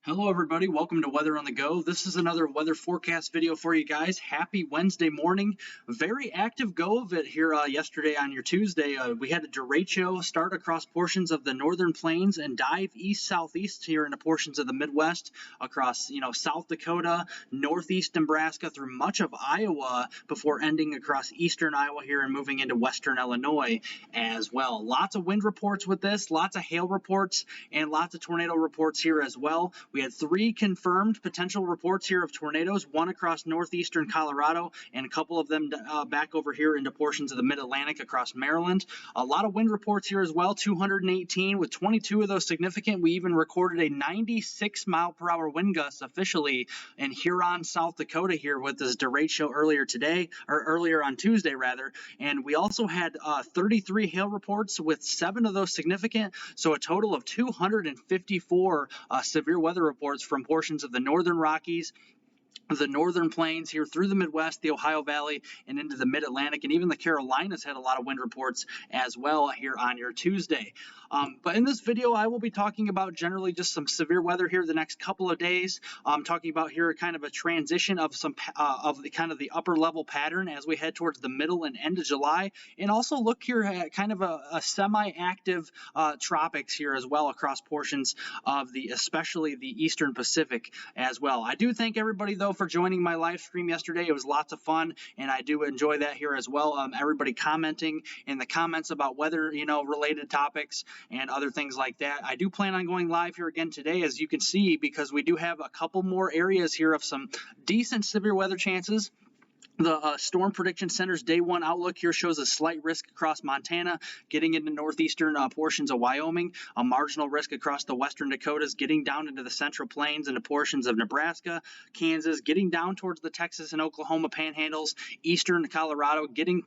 Hello everybody, welcome to Weather on the Go. This is another weather forecast video for you guys. Happy Wednesday morning. Very active go of it here yesterday on your Tuesday. We had a derecho start across portions of the northern plains and dive east-southeast here into portions of the Midwest across, South Dakota, northeast Nebraska through much of Iowa before ending across eastern Iowa here and moving into western Illinois as well. Lots of wind reports with this, lots of hail reports, and lots of tornado reports here as well. We had 3 confirmed potential reports here of tornadoes, one across northeastern Colorado and a couple of them back over here into portions of the mid-Atlantic across Maryland. A lot of wind reports here as well, 218 with 22 of those significant. We even recorded a 96 mile per hour wind gust officially in Huron, South Dakota here with this derecho earlier on Tuesday rather. And we also had 33 hail reports with 7 of those significant, so a total of 254 severe weather reports from portions of the northern Rockies, the northern plains here through the Midwest, the Ohio Valley, and into the Mid-Atlantic, and even the Carolinas had a lot of wind reports as well here on your Tuesday. But in this video, I will be talking about generally just some severe weather here the next couple of days. I'm talking about here kind of a transition of some of the kind of the upper level pattern as we head towards the middle and end of July, and also look here at kind of a semi-active tropics here as well across portions of especially the Eastern Pacific as well. I do thank everybody though for joining my live stream yesterday. It was lots of fun, and I do enjoy that here as well. Everybody commenting in the comments about weather, related topics and other things like that. I do plan on going live here again today, as you can see, because we do have a couple more areas here of some decent severe weather chances. The Storm Prediction Center's Day 1 outlook here shows a slight risk across Montana, getting into northeastern portions of Wyoming, a marginal risk across the western Dakotas, getting down into the central plains into portions of Nebraska, Kansas, getting down towards the Texas and Oklahoma panhandles, eastern Colorado, getting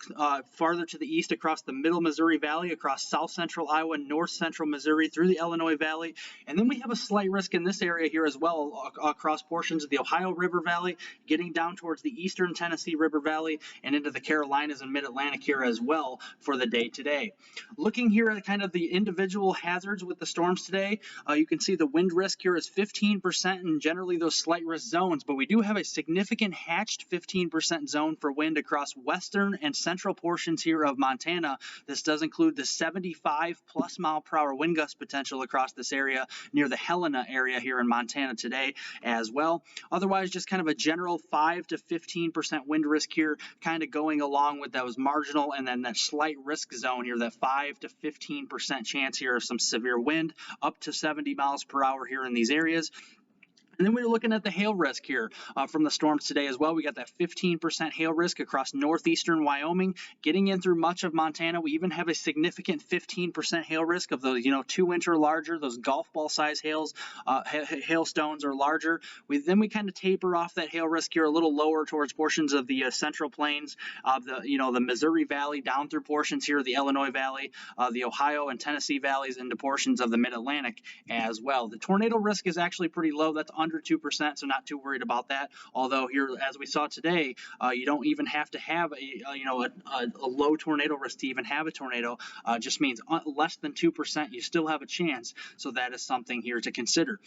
farther to the east across the middle Missouri Valley, across south central Iowa, north central Missouri, through the Illinois Valley. And then we have a slight risk in this area here as well, across portions of the Ohio River Valley, getting down towards the eastern Tennessee River Valley and into the Carolinas and Mid-Atlantic here as well for the day today. Looking here at kind of the individual hazards with the storms today, you can see the wind risk here is 15% and generally those slight risk zones, but we do have a significant hatched 15% zone for wind across western and central portions here of Montana. This does include the 75 plus mile per hour wind gust potential across this area near the Helena area here in Montana today as well. Otherwise, just kind of a general 5 to 15% wind risk here, kind of going along with those marginal and then that slight risk zone here, that 5 to 15% chance here of some severe wind, up to 70 miles per hour here in these areas. And then we're looking at the hail risk here from the storms today as well. We got that 15% hail risk across northeastern Wyoming, getting in through much of Montana. We even have a significant 15% hail risk of those, 2-inch or larger, those golf ball size hailstones or larger. Then we kind of taper off that hail risk here a little lower towards portions of the central plains of the Missouri Valley, down through portions here of the Illinois Valley, the Ohio and Tennessee valleys, into portions of the Mid-Atlantic as well. The tornado risk is actually pretty low. That's under 2%, so not too worried about that. Although here, as we saw today, you don't even have to have a low tornado risk to even have a tornado. Just means less than 2%, you still have a chance. So that is something here to consider.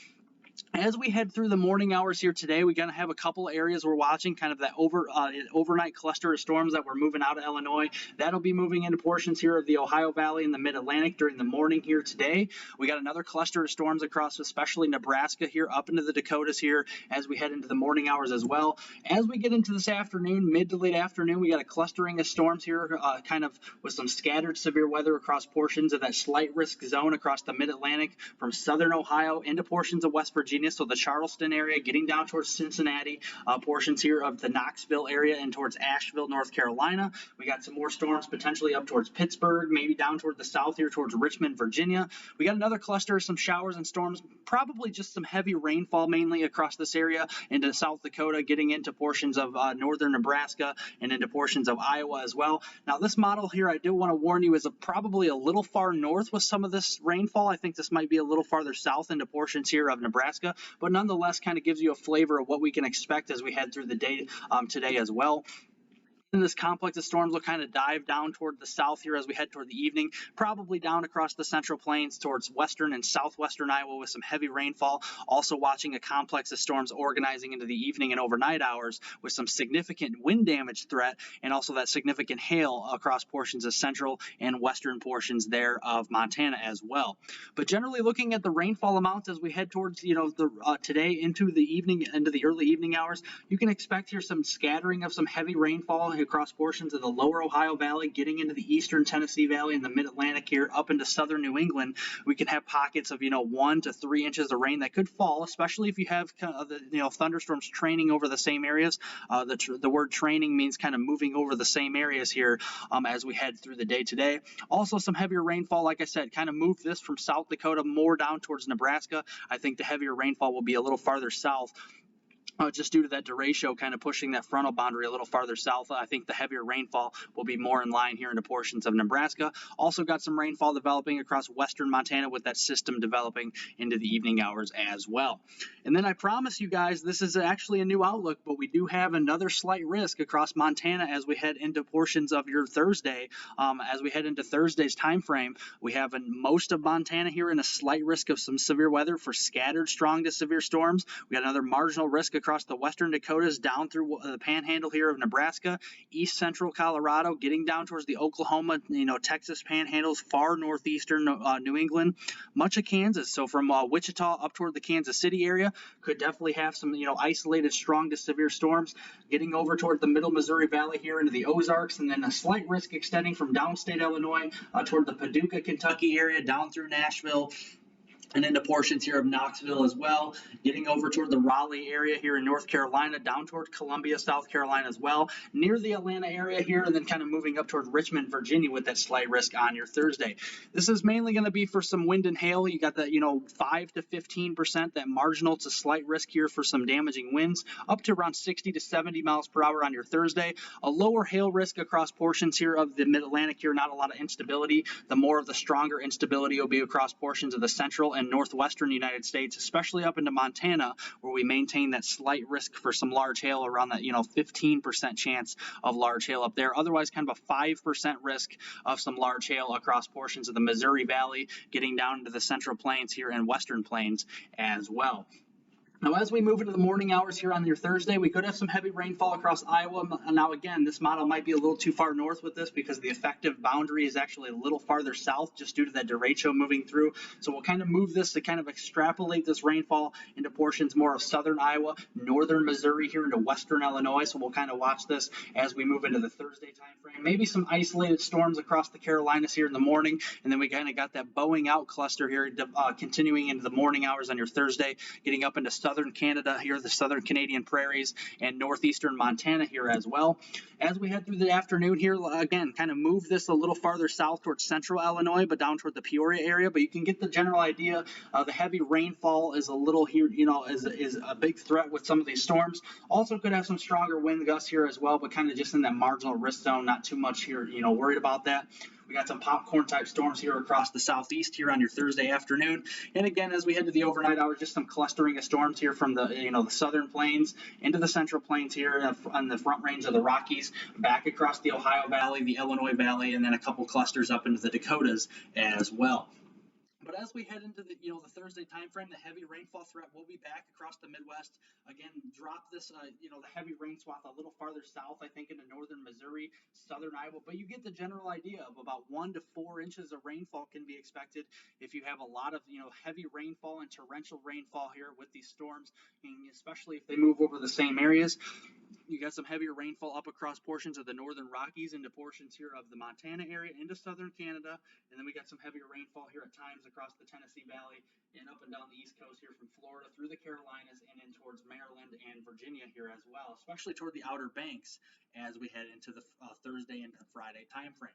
As we head through the morning hours here today, we're going to have a couple areas we're watching, kind of that overnight cluster of storms that we're moving out of Illinois. That'll be moving into portions here of the Ohio Valley and the Mid-Atlantic during the morning here today. We got another cluster of storms across especially Nebraska here, up into the Dakotas here as we head into the morning hours as well. As we get into this afternoon, mid to late afternoon, we got a clustering of storms here, kind of with some scattered severe weather across portions of that slight risk zone across the Mid-Atlantic from southern Ohio into portions of West Virginia. So the Charleston area, getting down towards Cincinnati, portions here of the Knoxville area and towards Asheville, North Carolina. We got some more storms potentially up towards Pittsburgh, maybe down toward the south here towards Richmond, Virginia. We got another cluster of some showers and storms, probably just some heavy rainfall mainly across this area into South Dakota, getting into portions of northern Nebraska and into portions of Iowa as well. Now this model here, I do want to warn you, is probably a little far north with some of this rainfall. I think this might be a little farther south into portions here of Nebraska. But nonetheless kind of gives you a flavor of what we can expect as we head through the day today as well. And this complex of storms will kind of dive down toward the south here as we head toward the evening, probably down across the central plains towards western and southwestern Iowa with some heavy rainfall. Also watching a complex of storms organizing into the evening and overnight hours with some significant wind damage threat and also that significant hail across portions of central and western portions there of Montana as well. But generally looking at the rainfall amounts as we head towards, today into the evening, into the early evening hours, you can expect here some scattering of some heavy rainfall across portions of the lower Ohio Valley, getting into the eastern Tennessee Valley and the mid-Atlantic here up into southern New England. We can have pockets of 1 to 3 inches of rain that could fall, especially if you have thunderstorms training over the same areas. The word training means kind of moving over the same areas here as we head through the day today. Also some heavier rainfall, like I said, kind of move this from South Dakota more down towards Nebraska. I think the heavier rainfall will be a little farther south. Just due to that derecho kind of pushing that frontal boundary a little farther south. I think the heavier rainfall will be more in line here into portions of Nebraska. Also got some rainfall developing across western Montana with that system developing into the evening hours as well. And then I promise you guys, this is actually a new outlook, but we do have another slight risk across Montana as we head into portions of your Thursday. As we head into Thursday's time frame, we have most of Montana here in a slight risk of some severe weather for scattered strong to severe storms. We got another marginal risk across the western Dakotas down through the panhandle here of Nebraska, east central Colorado, getting down towards the Oklahoma, Texas panhandles, far northeastern New England, much of Kansas. So from Wichita up toward the Kansas City area, could definitely have some, isolated strong to severe storms getting over toward the middle Missouri Valley here into the Ozarks, and then a slight risk extending from downstate Illinois toward the Paducah, Kentucky area down through Nashville and into portions here of Knoxville as well, getting over toward the Raleigh area here in North Carolina, down toward Columbia, South Carolina as well, near the Atlanta area here, and then kind of moving up toward Richmond, Virginia with that slight risk on your Thursday. This is mainly going to be for some wind and hail. You got that, 5 to 15%, that marginal to slight risk here for some damaging winds, up to around 60 to 70 miles per hour on your Thursday. A lower hail risk across portions here of the mid-Atlantic here, not a lot of instability. The more of the stronger instability will be across portions of the central and northwestern United States, especially up into Montana, where we maintain that slight risk for some large hail around that 15% chance of large hail up there. Otherwise, kind of a 5% risk of some large hail across portions of the Missouri Valley, getting down into the central plains here and western plains as well. Now, as we move into the morning hours here on your Thursday, we could have some heavy rainfall across Iowa. Now, again, this model might be a little too far north with this because the effective boundary is actually a little farther south just due to that derecho moving through. So we'll kind of move this to kind of extrapolate this rainfall into portions more of southern Iowa, northern Missouri here into western Illinois. So we'll kind of watch this as we move into the Thursday time frame. Maybe some isolated storms across the Carolinas here in the morning, and then we kind of got that bowing out cluster here continuing into the morning hours on your Thursday, getting up into southern Canada here, the southern Canadian prairies, and northeastern Montana here as well. As we head through the afternoon here, again, kind of move this a little farther south towards central Illinois, but down toward the Peoria area. But you can get the general idea. The heavy rainfall is a little here, is a big threat with some of these storms. Also could have some stronger wind gusts here as well, but kind of just in that marginal risk zone, not too much here, worried about that. We got some popcorn type storms here across the southeast here on your Thursday afternoon. And again, as we head to the overnight hours, just some clustering of storms here from the, the southern plains into the central plains here on the front range of the Rockies, back across the Ohio Valley, the Illinois Valley, and then a couple clusters up into the Dakotas as well. But as we head into the Thursday time frame, the heavy rainfall threat will be back across the Midwest. Again, drop this the heavy rain swath a little farther south, I think, into northern Missouri, southern Iowa. But you get the general idea of about 1 to 4 inches of rainfall can be expected if you have a lot of heavy rainfall and torrential rainfall here with these storms, and especially if they move over the same areas. You got some heavier rainfall up across portions of the northern Rockies into portions here of the Montana area into southern Canada, and then we got some heavier rainfall here at times across the Tennessee Valley and up and down the East Coast here from Florida through the Carolinas and in towards Maryland and Virginia here as well, especially toward the Outer Banks as we head into the Thursday and Friday time frame.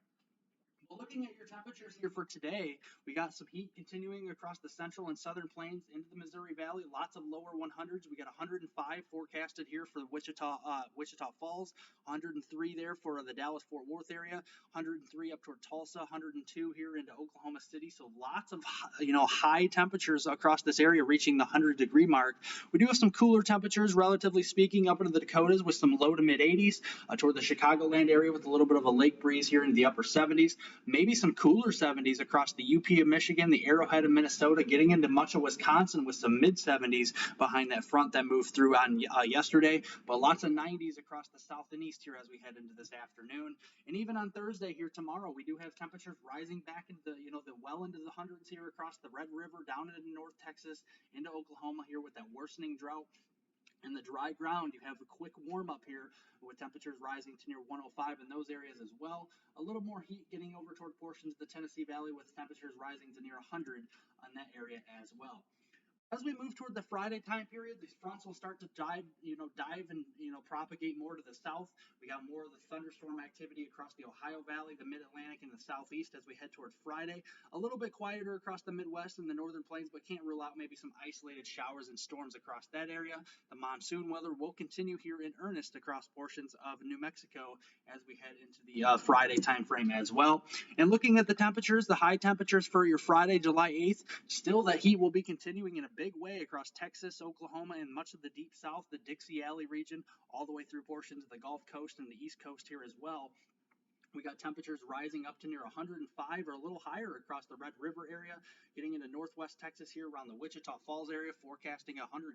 Well, looking at your temperatures here for today, we got some heat continuing across the central and southern plains into the Missouri Valley. Lots of lower 100s. We got 105 forecasted here for Wichita Falls, 103 there for the Dallas-Fort Worth area, 103 up toward Tulsa, 102 here into Oklahoma City. So lots of high temperatures across this area, reaching the 100-degree mark. We do have some cooler temperatures, relatively speaking, up into the Dakotas with some low to mid 80s, toward the Chicagoland area with a little bit of a lake breeze here into the upper 70s. Maybe some cooler 70s across the UP of Michigan, the Arrowhead of Minnesota, getting into much of Wisconsin with some mid 70s behind that front that moved through on yesterday. But lots of 90s across the south and east here as we head into this afternoon. And even on Thursday here tomorrow, we do have temperatures rising back into the well into the hundreds here across the Red River, down into North Texas, into Oklahoma here with that worsening drought. In the dry ground, you have a quick warm up here with temperatures rising to near 105 in those areas as well. A little more heat getting over toward portions of the Tennessee Valley with temperatures rising to near 100 on that area as well. As we move toward the Friday time period, these fronts will start to dive and propagate more to the south. We got more of the thunderstorm activity across the Ohio Valley, the Mid-Atlantic, and the Southeast as we head toward Friday. A little bit quieter across the Midwest and the Northern Plains, but can't rule out maybe some isolated showers and storms across that area. The monsoon weather will continue here in earnest across portions of New Mexico as we head into the Friday time frame as well. And looking at the temperatures, the high temperatures for your Friday, July 8th, still that heat will be continuing in a big way across Texas, Oklahoma, and much of the deep south, the Dixie Valley region, all the way through portions of the Gulf Coast and the East Coast here as well. We got temperatures rising up to near 105 or a little higher across the Red River area, getting into northwest Texas here around the Wichita Falls area, forecasting 106.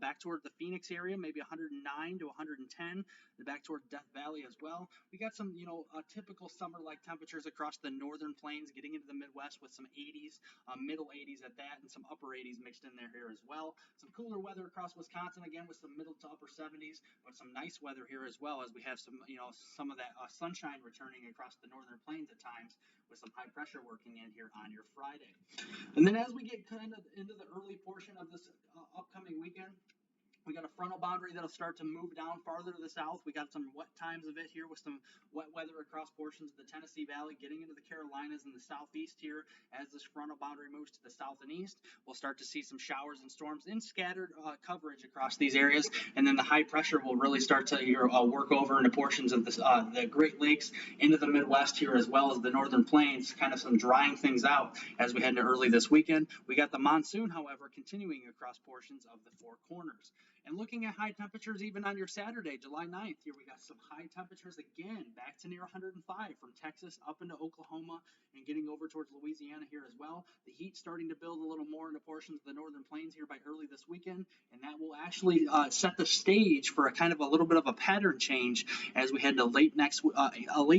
Back toward the Phoenix area, maybe 109 to 110. Back toward Death Valley as well. We got some, typical summer-like temperatures across the northern plains, getting into the Midwest with some 80s, middle 80s at that, and some upper 80s mixed in there here as well. Some cooler weather across Wisconsin again with some middle to upper 70s, but some nice weather here as well as we have some of that sunshine returning across the northern plains at times with some high pressure working in here on your Friday. And then as we get kind of into the early portion of this upcoming weekend, we got a frontal boundary that'll start to move down farther to the south. We got some wet times of it here with some wet weather across portions of the Tennessee Valley, getting into the Carolinas and the southeast here. As this frontal boundary moves to the south and east, we'll start to see some showers and storms in scattered coverage across these areas. And then the high pressure will really start to work over into portions of the Great Lakes, into the Midwest here, as well as the northern plains, kind of some drying things out as we head into early this weekend. We got the monsoon, however, continuing across portions of the Four Corners. And looking at high temperatures even on your Saturday, July 9th, here we got some high temperatures again, back to near 105 from Texas up into Oklahoma and getting over towards Louisiana here as well. The heat starting to build a little more into portions of the northern plains here by early this weekend, and that will actually set the stage for a kind of a little bit of a pattern change as we head to late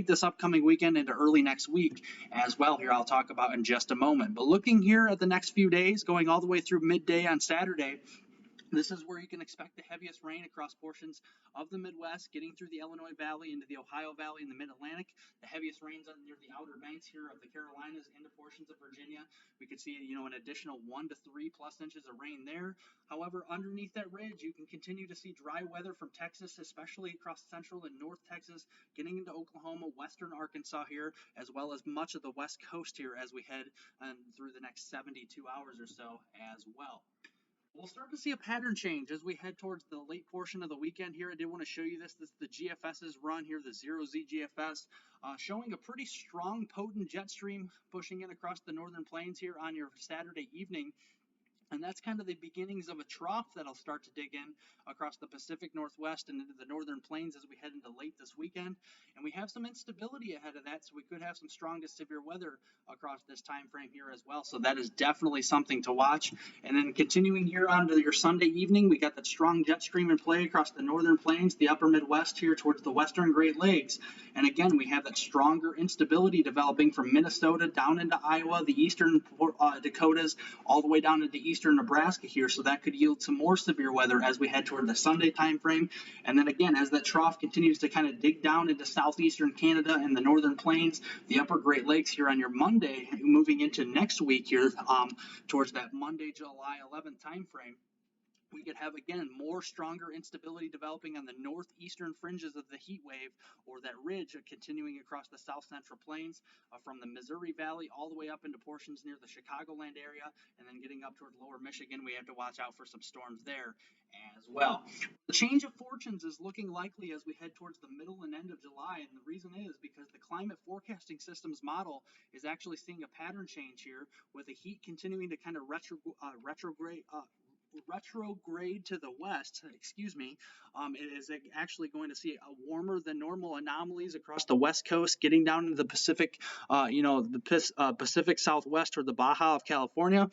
this upcoming weekend into early next week as well. Here I'll talk about in just a moment. But looking here at the next few days, going all the way through midday on Saturday, this is where you can expect the heaviest rain across portions of the Midwest, getting through the Illinois Valley into the Ohio Valley and the Mid-Atlantic. The heaviest rains near the outer banks here of the Carolinas into portions of Virginia. We could see, an additional 1 to 3 plus inches of rain there. However, underneath that ridge, you can continue to see dry weather from Texas, especially across central and north Texas, getting into Oklahoma, western Arkansas here, as well as much of the west coast here as we head through the next 72 hours or so as well. We'll start to see a pattern change as we head towards the late portion of the weekend here. I did want to show you this. This is the GFS's run here, the 0Z GFS, showing a pretty strong, potent jet stream pushing in across the northern plains here on your Saturday evening. And that's kind of the beginnings of a trough that'll start to dig in across the Pacific Northwest and into the northern plains as we head into late this weekend. And we have some instability ahead of that, so we could have some strong to severe weather across this time frame here as well. So that is definitely something to watch. And then continuing here on to your Sunday evening, we got that strong jet stream in play across the northern plains, the upper Midwest here towards the western Great Lakes. And again, we have that stronger instability developing from Minnesota down into Iowa, the eastern Dakotas, all the way down into eastern Nebraska here, so that could yield some more severe weather as we head toward the Sunday time frame. And then again, as that trough continues to kind of dig down into southeastern Canada and the northern plains, the upper Great Lakes here on your Monday, moving into next week here towards that Monday, July 11th time frame. we could have, again, more stronger instability developing on the northeastern fringes of the heat wave, or that ridge continuing across the south central plains from the Missouri Valley all the way up into portions near the Chicagoland area, and then getting up toward lower Michigan. We have to watch out for some storms there as well. The change of fortunes is looking likely as we head towards the middle and end of July, and the reason is because the climate forecasting systems model is actually seeing a pattern change here, with the heat continuing to kind of retrograde to the west, it is actually going to see a warmer than normal anomalies across the west coast, getting down into the Pacific, Pacific Southwest or the Baja of California.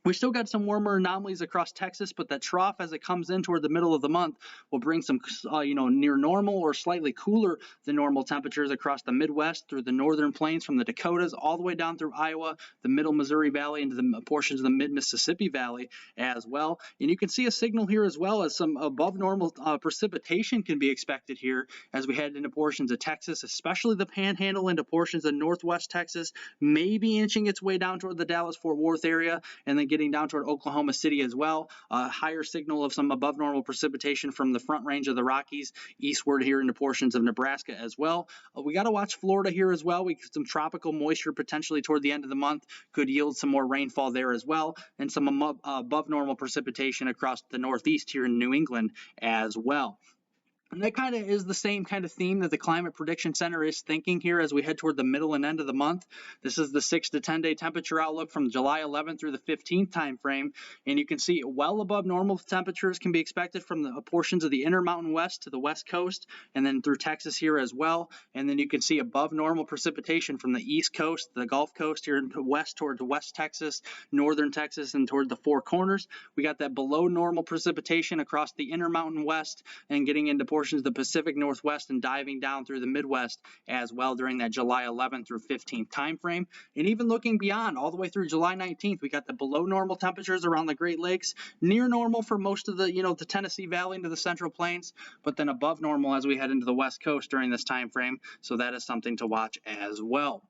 We still got some warmer anomalies across Texas, but that trough as it comes in toward the middle of the month will bring some, near normal or slightly cooler than normal temperatures across the Midwest through the northern plains from the Dakotas all the way down through Iowa, the middle Missouri Valley, into the portions of the mid-Mississippi Valley as well. And you can see a signal here as well as some above normal precipitation can be expected here as we head into portions of Texas, especially the Panhandle into portions of northwest Texas, maybe inching its way down toward the Dallas-Fort Worth area, and then getting down toward Oklahoma City as well. Higher signal of some above normal precipitation from the front range of the Rockies eastward here into portions of Nebraska as well. We got to watch Florida here as well. Some tropical moisture potentially toward the end of the month could yield some more rainfall there as well, and some above normal precipitation across the Northeast here in New England as well. And that kind of is the same kind of theme that the Climate Prediction Center is thinking here as we head toward the middle and end of the month. This is the 6 to 10 day temperature outlook from July 11th through the 15th time frame. And you can see well above normal temperatures can be expected from the portions of the Intermountain West to the West Coast, and then through Texas here as well. And then you can see above normal precipitation from the East Coast, the Gulf Coast here west toward West Texas, northern Texas, and toward the Four Corners. We got that below normal precipitation across the Intermountain West and getting into portions of the Pacific Northwest and diving down through the Midwest as well during that July 11th through 15th time frame. And even looking beyond all the way through July 19th, we got the below normal temperatures around the Great Lakes, near normal for most of the the Tennessee Valley into the Central Plains, but then above normal as we head into the West Coast during this time frame. So that is something to watch as well.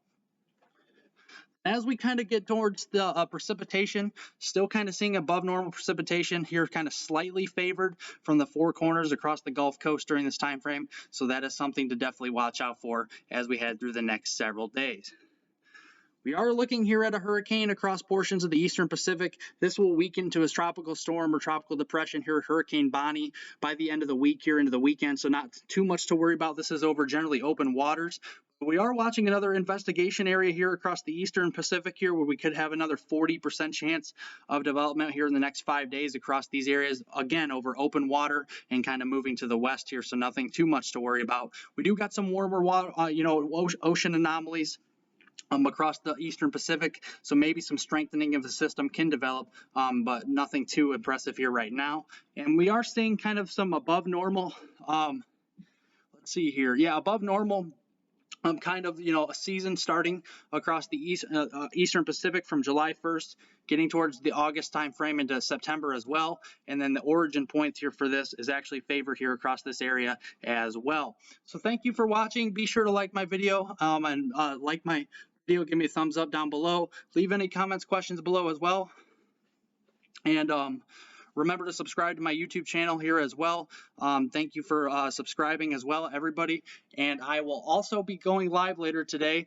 As we kind of get towards the precipitation, still kind of seeing above normal precipitation here, kind of slightly favored from the Four Corners across the Gulf Coast during this time frame. So that is something to definitely watch out for as we head through the next several days. We are looking here at a hurricane across portions of the eastern Pacific. This will weaken to a tropical storm or tropical depression here, Hurricane Bonnie, by the end of the week here into the weekend. So not too much to worry about. This is over generally open waters. We are watching another investigation area here across the eastern Pacific here, where we could have another 40% chance of development here in the next 5 days across these areas, again over open water and kind of moving to the west here, so nothing too much to worry about. We do got some warmer water, ocean anomalies across the eastern Pacific, so maybe some strengthening of the system can develop, but nothing too impressive here right now. And we are seeing kind of some above normal, let's see here, above normal kind of, a season starting across the eastern Pacific from July 1st, getting towards the August time frame into September as well. And then the origin point here for this is actually favored here across this area as well. So thank you for watching. Be sure to like my video and like my video. Give me a thumbs up down below. Leave any comments, questions below as well. And remember to subscribe to my YouTube channel here as well. Thank you for subscribing as well, everybody. And I will also be going live later today.